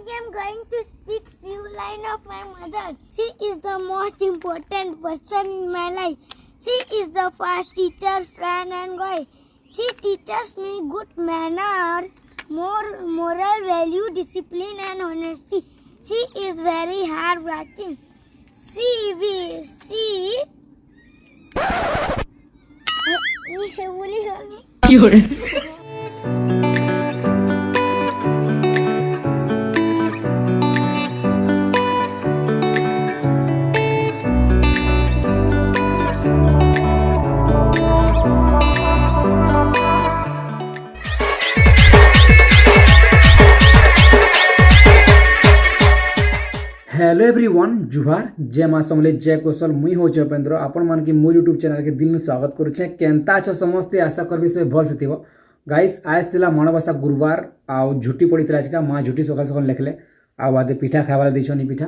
am going to speak few lines of my mother. She is the most important person in my life. She is the first teacher, friend and guide. She teaches me good manner, moral value, discipline and honesty. She is very hard working. Hello everyone जुहार जय माँ समले जय कौशल मुई हो उपेन्द्र आपण मान की मोर YouTube channel के दिल स्वागत करुचे केनता अच्छ समस्ते आशा करबी सब भल से थी गाइस आज थिला माणबसा गुरुवार आउ झुटी पड़ी आज का माँ झुटी सकाल सकाल लिखले आदे पिठा खाइबार देछनी पिठा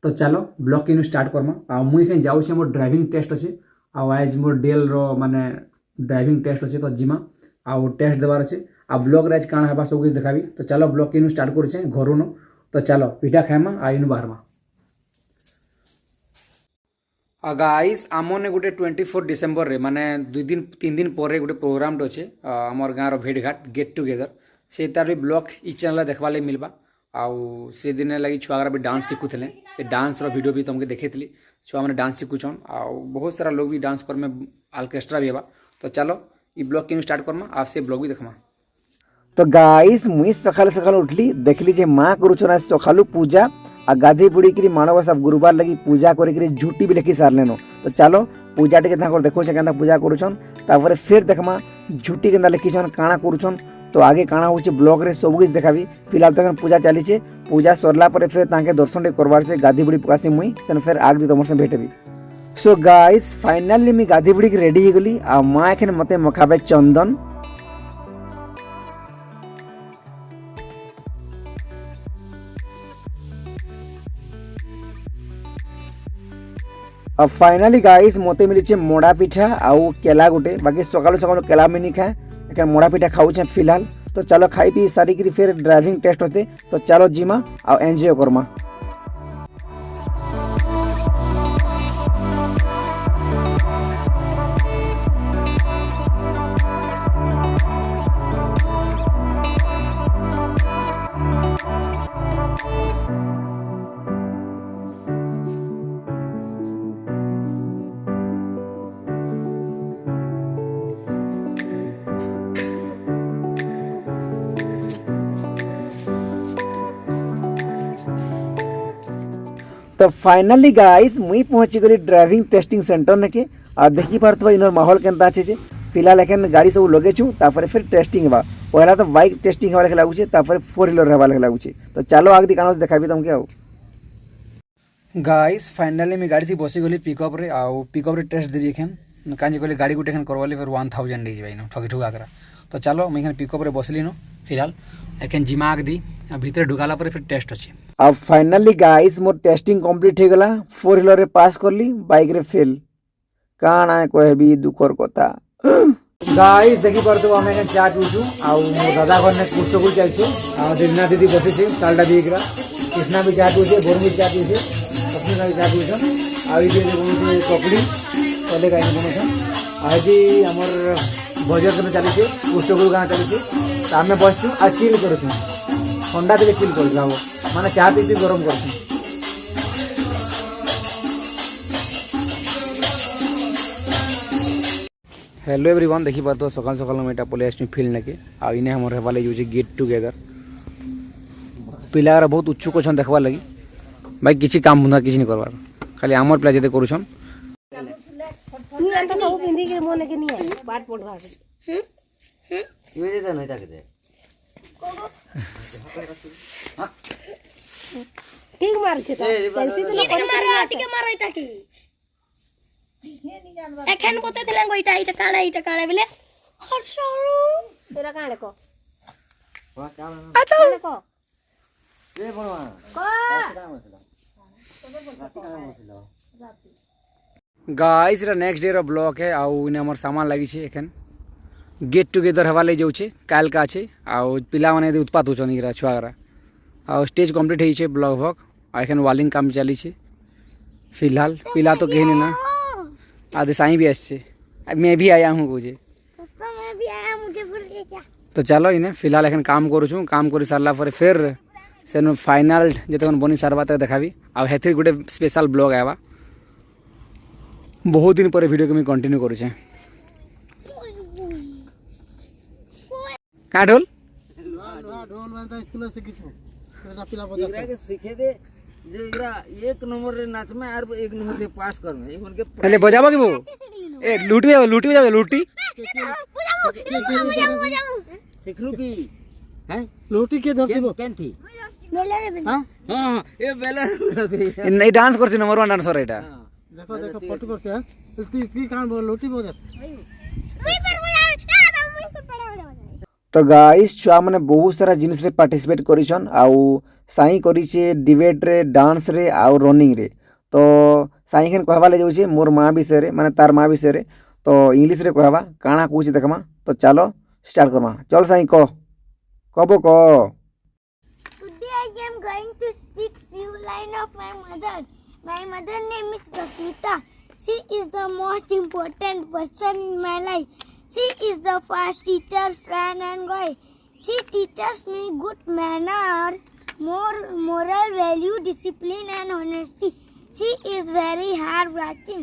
तो चलो ब्लॉग के स्टार्ट करमा आ मुई कहीं जाऊँ मोर ड्राइविंग टेस्ट अच्छे आज मोर डेल रो माने ड्राइविंग टेस्ट अच्छे तो जिमा आउ टेस्ट देवार अच्छे आ ब्लॉग आज काण हेबा सब कुछ देखाबी तो चलो ब्लॉग के स्टार्ट करुचे घर न तो चलो पिठा खाइमा आइनु बाहरमा गाइस आमने गोटे 24 डिसेम्बर रे माने 2-3 दिन पर गोटे प्रोग्राम अच्छे आमर गाँव भेटघाट गेट टुगेदर से तार भी ब्लॉग इ चैनल देखवा लगे मिलवा आउ से दिन लगी छुआ भी डांस शिखुले से डांस वीडियो भी तुमके देखी छुआ मैंने डांस शिखुछन आ बहुत सारा लोग भी डांस कर में ऑर्केस्ट्रा भी हेबा तो चलो ये ब्लॉग के स्टार्ट करमा आप से ब्लॉग भी देखमा तो गाइस मुई सकाल सकाल उठली देखली जे माँ करुछन सकालू पूजा आ गाधे बुड़ी माणबसा गुरुवार लगी पूजा करी झुटी भी लिखी सारलेनो तो चलो पूजा टे देखो से केंता पूजा करुछन तापर फिर देखमा झुटी केंता लिखिछन काना करुछन तो आगे काना होचे ब्लॉग रे सब कुछ देखाबी फिलहाल तो पूजा चली छे पूजा सरला पर फिर ताके दर्शन टे करवार से गाधी बुड़ी पकासी मुई सेन फिर आग दी तुमर से भेटबी सो गाइस फाइनली मी गाधी बुड़ी रेडी हो गली आ माँ एखन मते मखाबे चंदन अब फाइनली गाइस मते मिली मोड़ा पिठा आउ केला गुटे बाकी सकाल सकाल केला में नहीं खाए एक मोड़ा पिठा खाऊ फिलहाल तो चलो खाई पी सारिक फिर ड्राइविंग टेस्ट होते तो चलो जिमा आ एंजॉय करमा तो फाइनली गाइस मुई पहुंची गली ड्राइविंग टेस्टिंग सेंटर ने के आ देखी पारतबा इनर माहौल केनता अच्छे छे फिलहाल एखन गाड़ी सब लगे छु तापर फिर टेस्टिंग बा पहला तो बाइक टेस्टिंग हवा लागू छे तापर 4 व्हीलर हवा लागू छे तो चलो आग दी कानो देखाबी तुमके आउ गाइस फाइनली मी गाड़ी थी बसी गली पिकअप रे आउ पिकअप रे टेस्ट देबी एखन कांजे गली गाड़ी गुटे एखन करवाली फिर 1000 दे जबाई न ठगी ठुगा करा तो चलो मैं एखन पिकअप रे बसली न फिलहाल एखन जिमाग दी भीतर ढुकाला पर फिर टेस्ट अच्छे अब फाइनली गाइस मोर टेस्टिंग कंप्लीट हो गला 4 व्हीलर रे पास करली बाइक रे फेल काना कहबी दुखर कथा गाइस देखि परतो हम एखन चा पीछु आ मोर दादा घर में कुटकुल जाइछु आ दिना दीदी बसी छी सालडा दीकरा कृष्णा भी चा पीछे बोर भी चा पीछे अपनी ना चा पीछु आ ई जे कोन कपड़ी चले गाइन कोन आज हमर बजार में चली छे कुटकुल गां चली छे त हमें बसछु आ चिल करछु ठंडा दिले चिल कर जाओ माने चा पी गरम कर हेलो एवरीवन देखी पार तो सकाल सकाल में एटा पले आसनी फील्ड नेके आ इने हमर हेबाले यूज गेट टुगेदर पिलारा बहुत उत्सुक छन देखबा लगी भाई किछि काम बुंदा किछि नहीं करबार खाली हमर पिला जते करूछन तू एंता सब पिंदी के मोने के नहीं है पाठ पढ़वा ये जे नटा के दे ठीक मार छे तो पेंसिल तो टिके मारो ताकी एखन पते दिलन गोइटा इटा काळे बिले हरसरू तेरा काणे को वा काम आतो को ए बनवा को गाइस रा नेक्स्ट डे रो ब्लॉग है आउ इने हमर सामान लागी छे एखन गेट टुगेदर हवा ले जाऊ छे काल का छे आउ पिला माने उत्पात हो छन इरा छुआरा आ स्टेज कंप्लीट होइछे लगभग आ एखन वालिंग काम चली छे फिलहाल पिला तो कहीं नहीं ना आधे साई भी आसছে मैं भी आया हूँ बुझे सस्ता मैं भी आया मुझे भूल गया क्या तो चलो इने फिलहाल एखन काम करूँ काम कर सारा पर फिर सेन फाइनाल जिते बनी सारवा तक देखाबी आ हेथिर गोटे स्पेशल ब्लॉग आवा बहुत दिन पर वीडियो को मैं कंटिन्यू करूँ क्या ढोल ढोल बजा स्कूल से किछु एटा पिला बजा के सीखे दे जे इरा एक नंबर रे नाच में और एक नंबर से पास कर में एक उनके पहले बजाबो कि वो ए लूटी बजाबो लूटी सिखलू की हैं लूटी के धरतीबो केन थी बेला रे बेला हां ए बेला नहीं डांस करछि नंबर 1 डांसर एटा देखो देखो फोटो करछ है ती कान बोल लूटी बजा वही पर बजा ना मैं सब पड़ा बजा तो गाइस छुआ मैंने बहुत सारा जिनिस रे पार्टिसिपेट करिछन आउ साई करिछे डिबेट रे डांस रे आउ रनिंग रे तो साई केन कहबा ले जाउछे मोर मां विषय रे माने तार मां विषय रे तो इंग्लिश रे कहबा काना कहूछ देखमा तो चलो स्टार्ट करमा चल साई कबो क Today I am going to speak few lines of my mother. My mother name is Jasmita. She is the most important person in my life. She is the first teacher, friend and guide. She teaches me good manner, moral value, discipline and honesty. She is very hard working.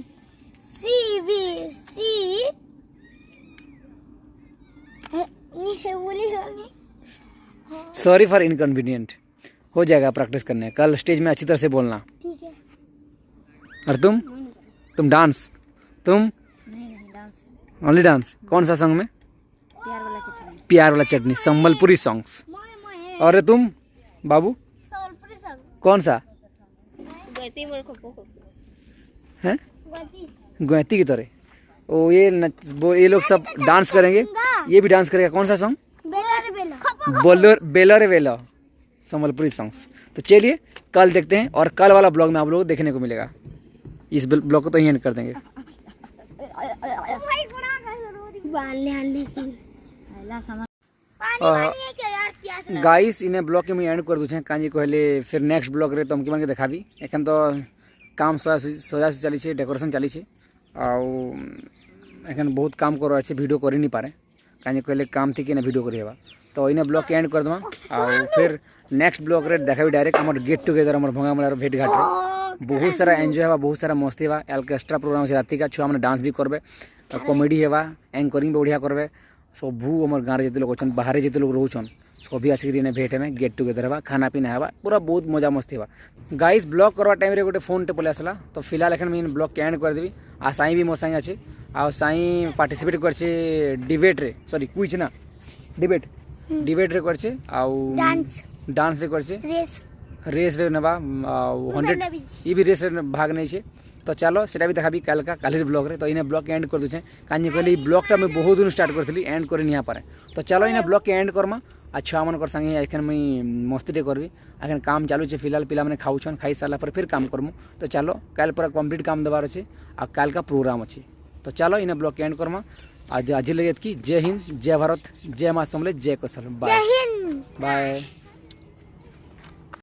Sorry for inconvenient हो जाएगा practice करने कल stage में अच्छी तरह से बोलना ठीक है और तुम डांस तुम ओनली डांस कौन सा सॉन्ग में प्यार वाला चटनी संबलपुरी सॉन्ग्स और तुम बाबू कौन सा हैं गोयती की तरह ओ ये लोग सब डांस करेंगे ये भी डांस करेगा कौन सा सॉन्ग बेला रे बेला संबलपुरी सॉन्ग्स तो चलिए कल देखते हैं और कल वाला ब्लॉग में आप लोगों को देखने को मिलेगा इस ब्लॉग को तो यहीं एंड कर देंगे गाइस इन्हें ब्लॉग के मैं एंड कर दूँ कहीं कहले फिर नेक्स्ट ब्लॉग रे तुम के देखाबी एखन तो काम सजा चली डेकोरेशन चली एखन बहुत काम कर वीडियो कर नहीं पारे कहीं कहले काम थी कि ना वीडियो करेगा तो इन्हें ब्लॉग के एंड कर दमा और फिर नेक्स्ट ब्लॉग रे देखाबी डायरेक्ट हमारे गेट टुगेदर हमारे भंगामूला भेट घाट रे बहुत सारा एंजॉय होगा बहुत सारा मस्ती होगा ऑर्केस्ट्रा प्रोग्राम से राति का छुआ मैंने डांस भी करबे कॉमेडी होगा एंकरिंग भी बढ़िया करबे सबू हमारे गाँव जिते लोग अच्छे बाहर जिते लोग रोचन सभी आसिक भेट में गेट टुगेदर होगा खाना पीना होगा पूरा बहुत मजा मस्ती होगा गाइस ब्लॉग करवा टाइम रे गोटे फोन टे पलि आसला तो फिलहाल एखन मैं ब्लॉग के एंड करदेवी आ साई भी मो साई अच्छे आ साई पार्टिसिपेट करछे डिबेट रे सॉरी क्विज ना डिबेट रे करछे आ डांस रे करछे रेस रे नबा 100 ई भी रेस रे भाग नहीं छे तो चलो सेटा भी देखाबी कल का काली ब्लॉग रे तो इने ब्लॉग के एंड कर दूछे कानी कहले ई ब्लॉग टा मैं बहुत दिन स्टार्ट करथली एंड करे नहीं पारे तो चलो इने ब्लॉग के एंड करमा आ छुआ मन कर संगे एखन मैं मस्ती टे करबी एखन काम चालू छे फिलहाल पिला माने खाउछन खाई साला पर फिर काम करमु तो चलो कल पूरा कंप्लीट काम देबार छे आ कल का प्रोग्राम अछि तो चलो इने ब्लॉग के एंड करमा आज लगे कि जय हिंद जय भारत जय मां समले जय कौशल बाय बाय।